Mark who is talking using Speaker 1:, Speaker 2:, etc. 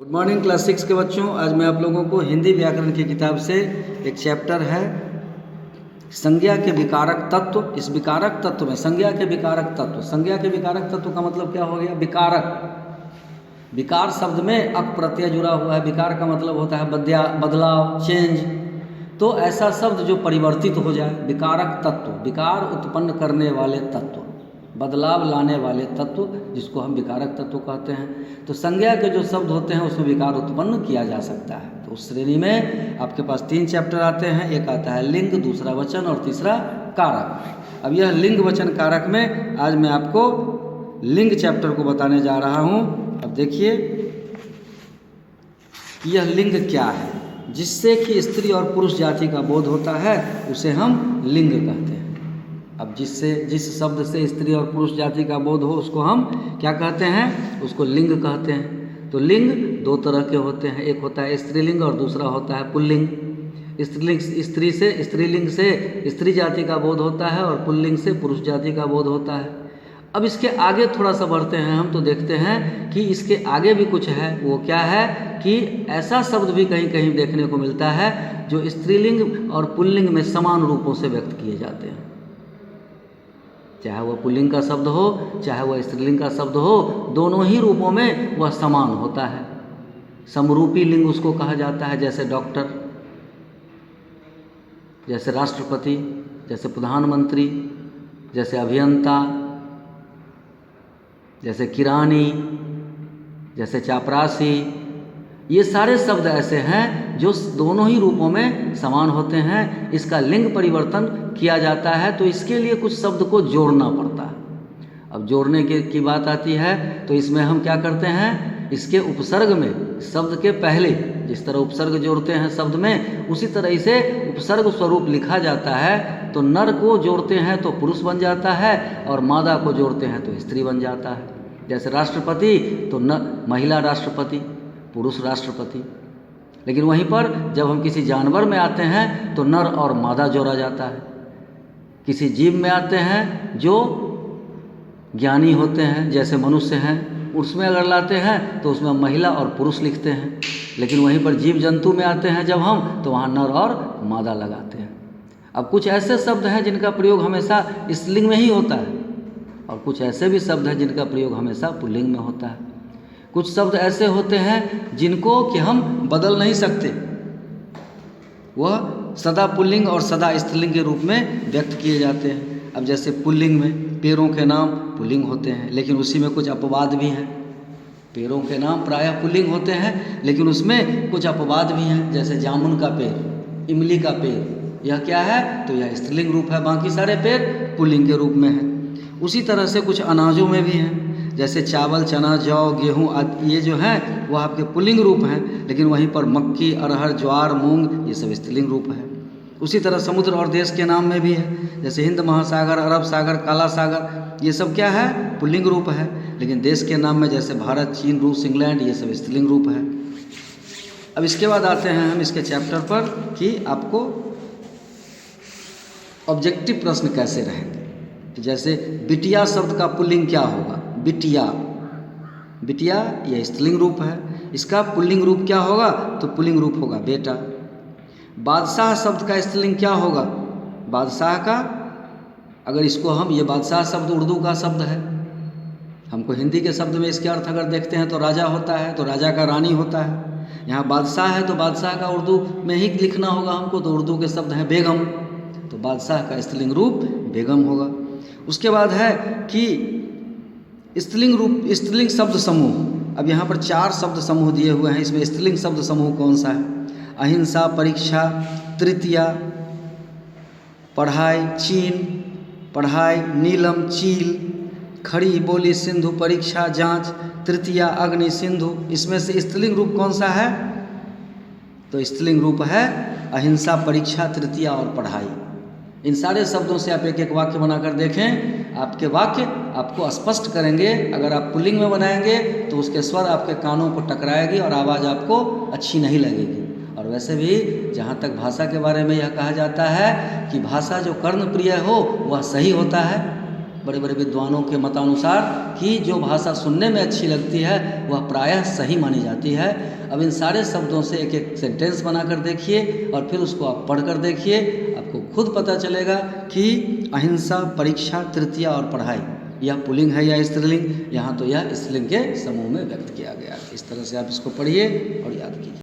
Speaker 1: Good morning class 6 के बच्चों। आज मैं आप लोगों को हिंदी व्याकरण की किताब से एक चैप्टर है संज्ञा के विकारक तत्व। इस विकारक तत्व में संज्ञा के विकारक तत्व, संज्ञा के विकारक तत्व का मतलब क्या हो गया? विकारक। विकार शब्द में अक प्रत्यय जुड़ा हुआ है। विकार का मतलब होता है बदलाव, चेंज। तो ऐसा शब्द जो परिवर्तित हो जाए, विकारक तत्व, विकार उत्पन्न करने वाले तत्व, बदलाव लाने वाले तत्व, जिसको हम विकारक तत्व कहते हैं। तो संज्ञा के जो शब्द होते हैं उसमें विकार उत्पन्न किया जा सकता है। तो उस श्रेणी में आपके पास 3 चैप्टर आते हैं। एक आता है लिंग, दूसरा वचन और तीसरा कारक। अब यह लिंग वचन कारक में आज मैं आपको लिंग चैप्टर को बताने जा रहा हूँ। अब देखिए कि यह लिंग क्या है। जिससे कि स्त्री और पुरुष जाति का बोध होता है उसे हम लिंग कहते हैं। अब जिस शब्द से स्त्री और पुरुष जाति का बोध हो उसको हम क्या कहते हैं? उसको लिंग कहते हैं। तो लिंग 2 तरह के होते हैं। एक होता है स्त्रीलिंग और दूसरा होता है पुल्लिंग। स्त्रीलिंग से स्त्री जाति का बोध होता है और पुल्लिंग से पुरुष जाति का बोध होता है। अब इसके आगे थोड़ा सा बढ़ते हैं हम तो देखते हैं कि इसके आगे भी कुछ है। वो क्या है कि ऐसा शब्द भी कहीं कहीं देखने को मिलता है जो स्त्रीलिंग और पुल्लिंग में समान रूपों से व्यक्त किए जाते हैं। चाहे वह पुल्लिंग का शब्द हो चाहे वह स्त्रीलिंग का शब्द हो, दोनों ही रूपों में वह समान होता है। समरूपी लिंग उसको कहा जाता है। जैसे डॉक्टर, जैसे राष्ट्रपति, जैसे प्रधानमंत्री, जैसे अभियंता, जैसे किरानी, जैसे चापरासी। ये सारे शब्द ऐसे हैं जो दोनों ही रूपों में समान होते हैं। इसका लिंग परिवर्तन किया जाता है तो इसके लिए कुछ शब्द को जोड़ना पड़ता है। अब जोड़ने की बात आती है तो इसमें हम क्या करते हैं? इसके उपसर्ग में शब्द के पहले जिस तरह उपसर्ग जोड़ते हैं शब्द में, उसी तरह इसे उपसर्ग स्वरूप लिखा जाता है। तो नर को जोड़ते हैं तो पुरुष बन जाता है और मादा को जोड़ते हैं तो स्त्री बन जाता है। जैसे राष्ट्रपति तो महिला राष्ट्रपति, पुरुष राष्ट्रपति। लेकिन वहीं पर जब हम किसी जानवर में आते हैं तो नर और मादा जोड़ा जाता है। किसी जीव में आते हैं जो ज्ञानी होते हैं जैसे मनुष्य हैं, उसमें अगर लाते हैं तो उसमें महिला और पुरुष लिखते हैं। लेकिन वहीं पर जीव जंतु में आते हैं जब हम, तो वहाँ नर और मादा लगाते हैं। अब कुछ ऐसे शब्द हैं जिनका प्रयोग हमेशा स्त्रीलिंग में ही होता है और कुछ ऐसे भी शब्द हैं जिनका प्रयोग हमेशा पुल्लिंग में होता है। कुछ शब्द ऐसे होते हैं जिनको कि हम बदल नहीं सकते, वह सदा पुल्लिंग और सदा स्त्रीलिंग के रूप में व्यक्त किए जाते हैं। अब जैसे पुल्लिंग में पेड़ों के नाम पुल्लिंग होते हैं, लेकिन उसी में कुछ अपवाद भी हैं। पेड़ों के नाम प्रायः पुल्लिंग होते हैं लेकिन उसमें कुछ अपवाद भी हैं। जैसे जामुन का पेड़, इमली का पेड़, यह क्या है? तो यह स्त्रीलिंग रूप है, बाकी सारे पेड़ पुल्लिंग के रूप में हैं। उसी तरह से कुछ अनाजों में भी हैं। जैसे चावल, चना, जौ, गेहूँ आदि ये जो हैं वह आपके पुल्लिंग रूप हैं। लेकिन वहीं पर मक्की, अरहर, ज्वार, मूंग ये सब स्त्रीलिंग रूप है। उसी तरह समुद्र और देश के नाम में भी है। जैसे हिंद महासागर, अरब सागर, काला सागर, ये सब क्या है? पुल्लिंग रूप है। लेकिन देश के नाम में जैसे भारत, चीन, रूस, इंग्लैंड, ये सब स्त्रीलिंग रूप है। अब इसके बाद आते हैं हम इसके चैप्टर पर कि आपको ऑब्जेक्टिव प्रश्न कैसे रहेंगे। जैसे बिटिया शब्द का पुल्लिंग क्या होगा? बिटिया, बिटिया यह स्त्रीलिंग रूप है, इसका पुल्लिंग रूप क्या होगा? तो पुल्लिंग रूप होगा बेटा। बादशाह शब्द का स्त्रीलिंग क्या होगा? बादशाह का, अगर इसको हम, ये बादशाह शब्द उर्दू का शब्द है, हमको हिंदी के शब्द में इसके अर्थ अगर देखते हैं तो राजा होता है, तो राजा का रानी होता है। यहाँ बादशाह है तो बादशाह का उर्दू में ही लिखना होगा हमको, तो उर्दू के शब्द हैं बेगम, तो बादशाह का स्त्रीलिंग रूप बेगम होगा। उसके बाद है कि स्त्रीलिंग शब्द समूह। अब यहाँ पर 4 शब्द समूह दिए हुए हैं। इसमें स्त्रीलिंग शब्द समूह कौन सा है? अहिंसा, परीक्षा, तृतीया, पढ़ाई, चीन, पढ़ाई, नीलम, चील, खड़ी, बोली, सिंधु, परीक्षा, जांच, तृतीया, अग्नि, सिंधु। इसमें से स्त्रीलिंग रूप कौन सा है? तो स्त्रीलिंग रूप है अहिंसा, परीक्षा, तृतीया और पढ़ाई। इन सारे शब्दों से आप एक एक वाक्य बनाकर देखें, आपके वाक्य आपको स्पष्ट करेंगे। अगर आप पुल्लिंग में बनाएंगे तो उसके स्वर आपके कानों को टकराएगी और आवाज़ आपको अच्छी नहीं लगेगी। और वैसे भी जहाँ तक भाषा के बारे में यह कहा जाता है कि भाषा जो कर्णप्रिय हो वह सही होता है। बड़े बड़े विद्वानों के मतानुसार कि जो भाषा सुनने में अच्छी लगती है वह प्रायः सही मानी जाती है। अब इन सारे शब्दों से एक एक सेंटेंस बनाकर देखिए और फिर उसको आप पढ़कर देखिए, आपको खुद पता चलेगा कि अहिंसा, परीक्षा, तृतीया और पढ़ाई यह पुल्लिंग है या स्त्रीलिंग। यहाँ तो यह स्त्रीलिंग के समूह में व्यक्त किया गया है। इस तरह से आप इसको पढ़िए और याद कीजिए।